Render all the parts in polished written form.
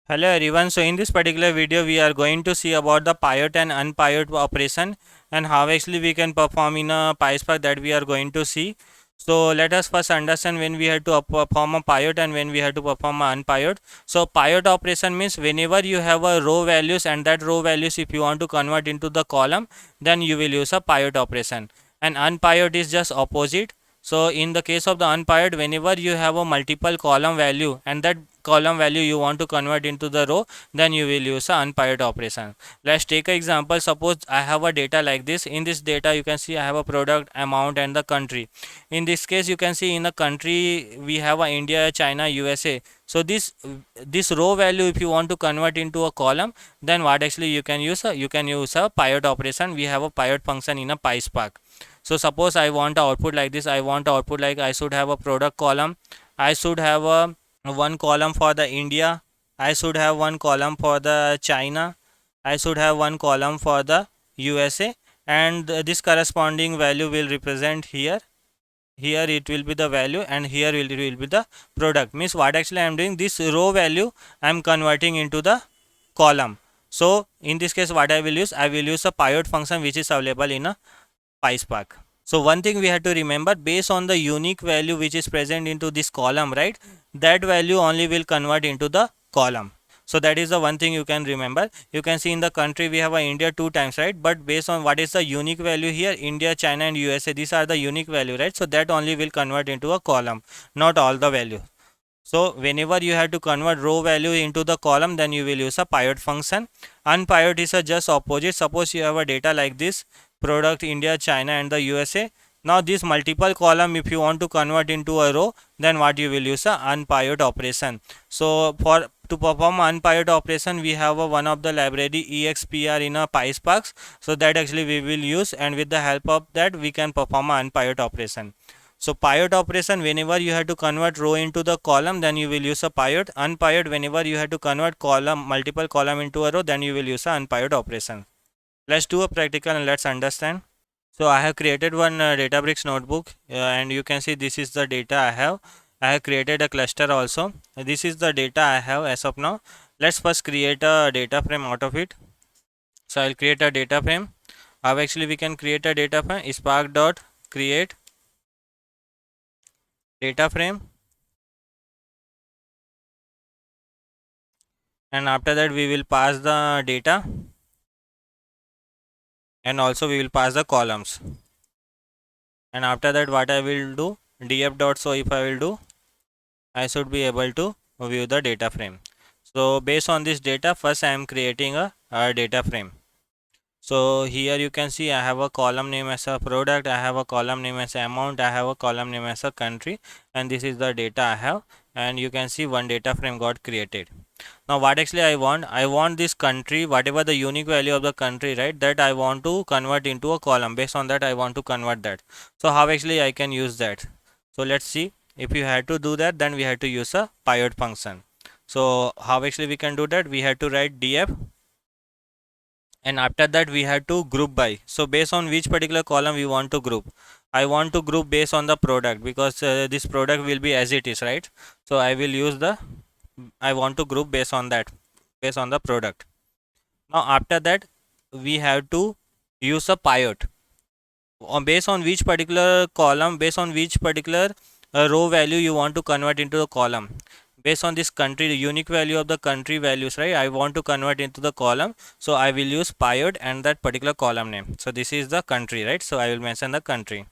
Hello everyone. So in this particular video we are going to see about the pivot and unpivot operation and how actually we can perform in a pySpark that we are going to see. So let us first understand when we have to perform a pivot and when we have to perform an unpivot. So pivot operation means whenever you have a row values and that row values if you want to convert into the column, then you will use a pivot operation. And unpivot is just opposite. So in the case of the unpivot, whenever you have a multiple column value and that column value you want to convert into the row, then you will use a unpivot operation. Let's take an example. Suppose I have a data like this. In this data you can see I have a product, amount and the country. In this case you can see in the country we have a India, China, USA. So this row value if you want to convert into a column, then what actually you can use a pivot operation. We have a pivot function in a pySpark. So suppose I want a output like this. I want a output like I should have a product column. I should have a one column for the India. I should have one column for the China. I should have one column for the USA, and this corresponding value will represent here. Here it will be the value and here it will be the product. Means what actually I am doing, this row value I am converting into the column. So in this case what I will use a pivot function which is available in a pySpark. So one thing we have to remember, based on the unique value which is present into this column, right, that value only will convert into the column. So that is the one thing you can remember. You can see in the country we have a India 2 times, right, but based on what is the unique value here, India, China and USA, these are the unique value, right, so that only will convert into a column, not all the value. So whenever you have to convert row value into the column, then you will use a pivot function. Unpivot is a just opposite. Suppose you have a data like this, product India, China and the USA. Now this multiple column if you want to convert into a row, then what you will use a unpivot operation. So for to perform unpivot operation, we have a one of the library expr in a pySpark. So that actually we will use, and with the help of that we can perform an unpivot operation. So pivot operation, whenever you have to convert row into the column, then you will use a pivot. Unpivot, whenever you have to convert multiple column into a row, then you will use a unpivot operation. Let's do a practical and let's understand. So I have created one Databricks notebook and you can see this is the data I have. I have created a cluster also. This is the data I have as of now. Let's first create a data frame out of it. So I'll create a data frame. How actually we can create a data frame? Spark.createDataFrame, and after that we will pass the data and also we will pass the columns. And after that what I will do, df.show if I will do, I should be able to view the data frame. So based on this data, first I am creating a data frame. So here you can see I have a column name as a product, I have a column name as amount, I have a column name as a country, and this is the data I have, and you can see one data frame got created. Now what actually I want this country, whatever the unique value of the country, right, that I want to convert into a column. Based on that I want to convert that. So how actually I can use that? So let's see. If you had to do that, then we had to use a pivot function. So how actually we can do that? We had to write df, and after that we had to group by. So based on which particular column we want to group, I want to group based on the product, because this product will be as it is, right? So I will use the, I want to group based on that, based on the product. Now after that we have to use a pivot based on which particular column, based on which particular row value you want to convert into the column. Based on this country, the unique value of the country values, right, I want to convert into the column, so I will use pivot and that particular column name. So this is the country, right, so I will mention the country,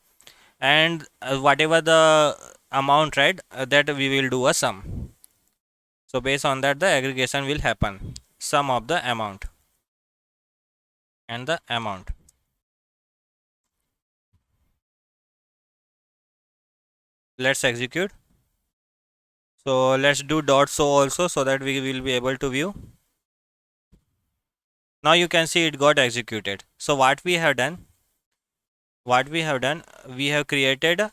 and whatever the amount, right, that we will do a sum. So based on that the aggregation will happen, sum of the amount and the amount. Let's execute. So let's do dot show also, so that we will be able to view. Now you can see it got executed. So what we have done, we have created,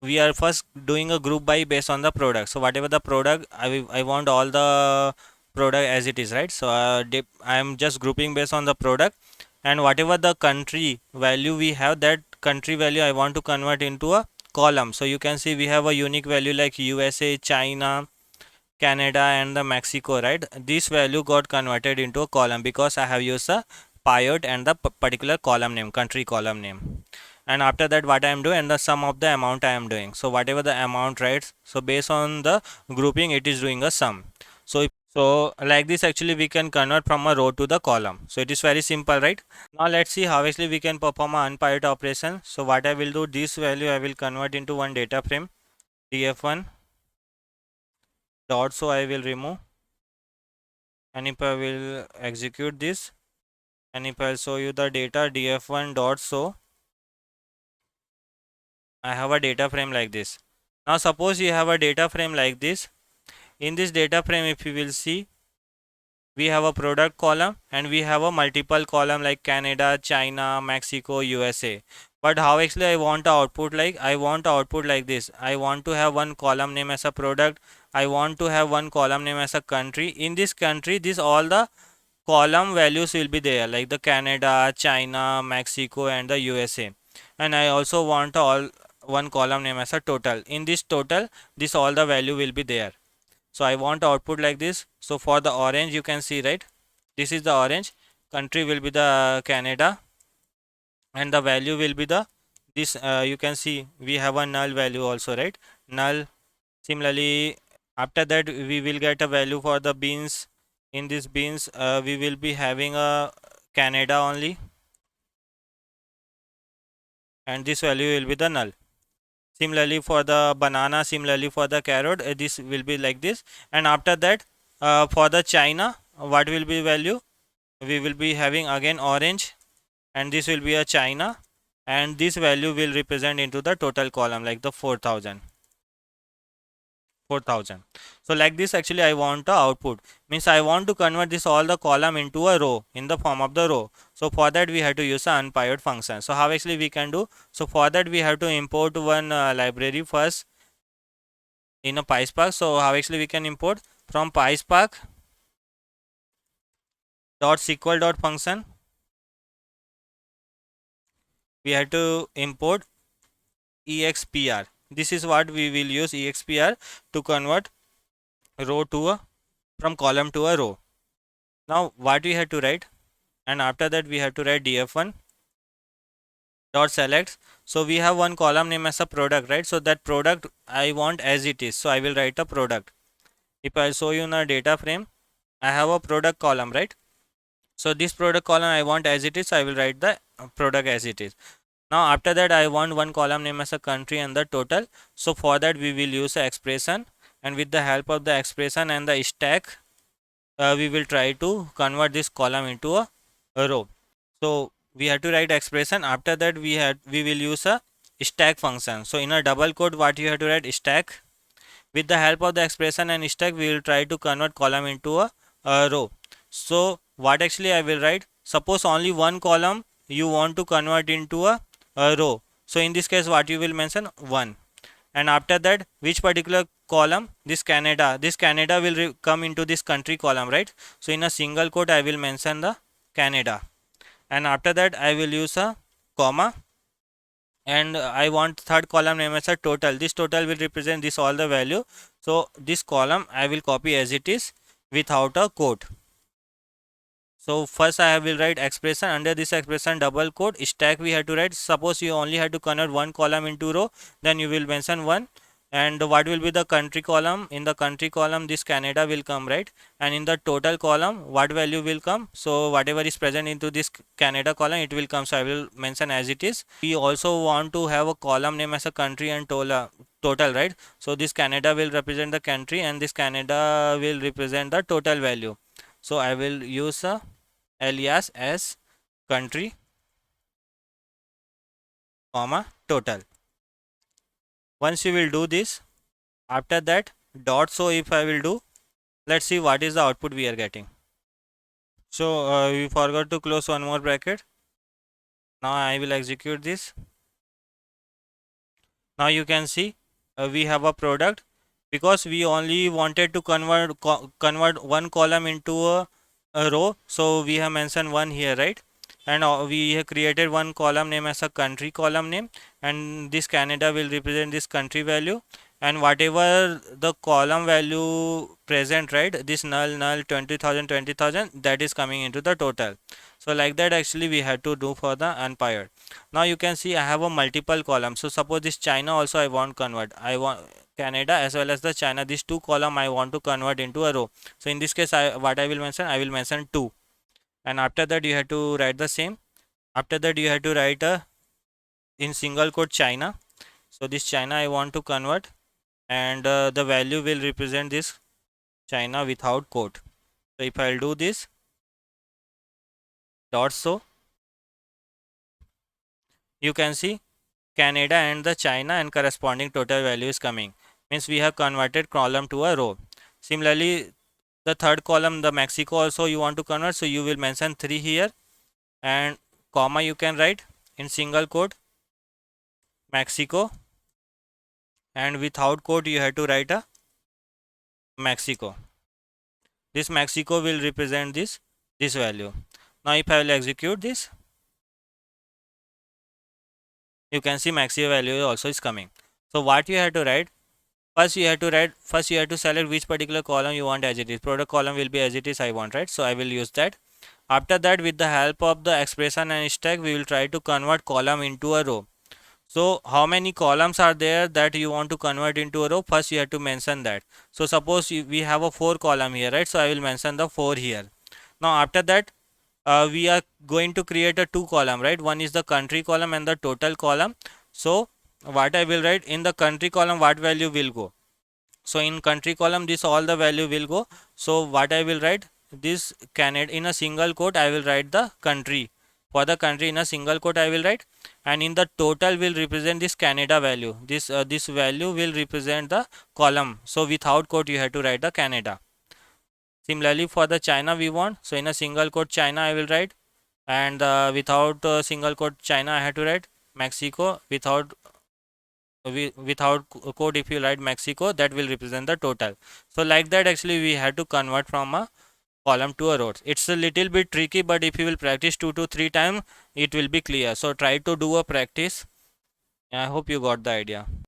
we are first doing a group by based on the product. So whatever the product, I want all the product as it is, right? So I am just grouping based on the product, and whatever the country value we have, that country value I want to convert into a column. So you can see we have a unique value like USA, China, Canada and the Mexico, right? This value got converted into a column because I have used a pyot and the particular column name, country column name. And after that, what I am doing, and the sum of the amount I am doing. So whatever the amount, right? So based on the grouping, it is doing a sum. So like this, actually we can convert from a row to the column. So it is very simple, right? Now let's see how actually we can perform an unpivot operation. So what I will do, this value I will convert into one data frame, df1 dot show I will remove, and if I will execute this, and if I'll show you the data df1 dot show, I have a data frame like this. Now suppose you have a data frame like this. In this data frame, if you will see, we have a product column and we have a multiple column like Canada, China, Mexico, USA. But how actually I want to output, like I want to output like this. I want to have one column name as a product. I want to have one column name as a country. In this country, this all the column values will be there, like the Canada, China, Mexico and the USA. And I also want all one column name as a total. In this total, this all the value will be there. So I want output like this. So for the orange, you can see, right? This is the orange. Country will be the Canada, and the value will be the this. You can see we have a null value also, right? Null. Similarly, after that we will get a value for the beans. In this beans, we will be having a Canada only, and this value will be the null. Similarly for the banana, similarly for the carrot, this will be like this. And after that, for the China, what will be value? We will be having again orange, and this will be a China, and this value will represent into the total column like the 4000. So like this, actually I want the output, means I want to convert this all the column into a row in the form of the row. So for that we have to use an unpivot function. So how actually we can do? So for that we have to import one library first in a pySpark. So how actually we can import? From pySpark dot SQL dot function, we have to import expr. This is what we will use, expr, to convert row to a from column to a row. Now what we have to write, and after that we have to write df1 dot select. So we have one column name as a product, right? So that product I want as it is, so I will write a product. If I show you in a data frame, I have a product column, right? So this product column I want as it is, I will write the product as it is. Now after that I want one column name as a country and the total. So for that we will use an expression, and with the help of the expression and the stack, we will try to convert this column into a row. So we have to write expression. After that we will use a stack function. So in a double quote, what you have to write? Stack. With the help of the expression and stack, we will try to convert column into a row. So what actually I will write? Suppose only one column you want to convert into a row. So in this case, what you will mention? 1. And after that, which particular column? This Canada will come into this country column, right? So in a single quote I will mention the Canada, and after that I will use a comma, and I want third column name as a total. This total will represent this all the value. So this column I will copy as it is without a quote. So first I will write expression, under this expression double quote, stack we have to write. Suppose you only have to convert one column into row, then you will mention 1. And what will be the country column? In the country column this Canada will come, right? And in the total column what value will come? So whatever is present into this Canada column, it will come. So I will mention as it is. We also want to have a column name as a country and total, right? So this Canada will represent the country and this Canada will represent the total value. So I will use a alias as country comma total. Once you will do this, after that dot show, if I will do, let's see what is the output we are getting. So we forgot to close one more bracket. Now I will execute this. Now you can see we have a product, because we only wanted to convert one column into a row. So we have mentioned 1 here, right? And we have created one column name as a country column name, and this Canada will represent this country value, and whatever the column value present, right, this null 20,000 that is coming into the total. So like that actually we had to do for the unpaired. Now you can see I have a multiple column. So suppose this China also I want convert, I want Canada as well as the China, these two column I want to convert into a row. So in this case what I will mention, I will mention 2, and after that you have to write the same. After that you have to write a in single quote China. So this China I want to convert, and the value will represent this China without quote. So if I'll do this dot show, you can see Canada and the China and corresponding total value is coming. Means we have converted column to a row. Similarly, the third column, the Mexico also you want to convert, so you will mention 3 here, and comma you can write in single quote Mexico, and without quote you have to write a Mexico. This Mexico will represent this value. Now if I will execute this, you can see Mexico value also is coming. So what you have to write, first you have to select which particular column you want as it is. Product column will be as it is I want, right? So I will use that. After that, with the help of the expression and stack, we will try to convert column into a row. So how many columns are there that you want to convert into a row? First you have to mention that. So suppose we have a 4 column here, right? So I will mention the 4 here. Now after that, we are going to create a 2 column, right? One is the country column and the total column. So what I will write in the country column, what value will go? So in country column, this all the value will go. So what I will write, this Canada in a single quote I will write the country. For the country in a single quote I will write, and in the total will represent this Canada value. This value will represent the column. So without quote you have to write the Canada. Similarly for the China we want, so in a single quote China I will write, and without single quote China I have to write Mexico. Without quote if you write Mexico, that will represent the total. So like that actually we have to convert from a column to a row. It's a little bit tricky, but if you will practice 2 to 3 times, it will be clear. So try to do a practice. I hope you got the idea.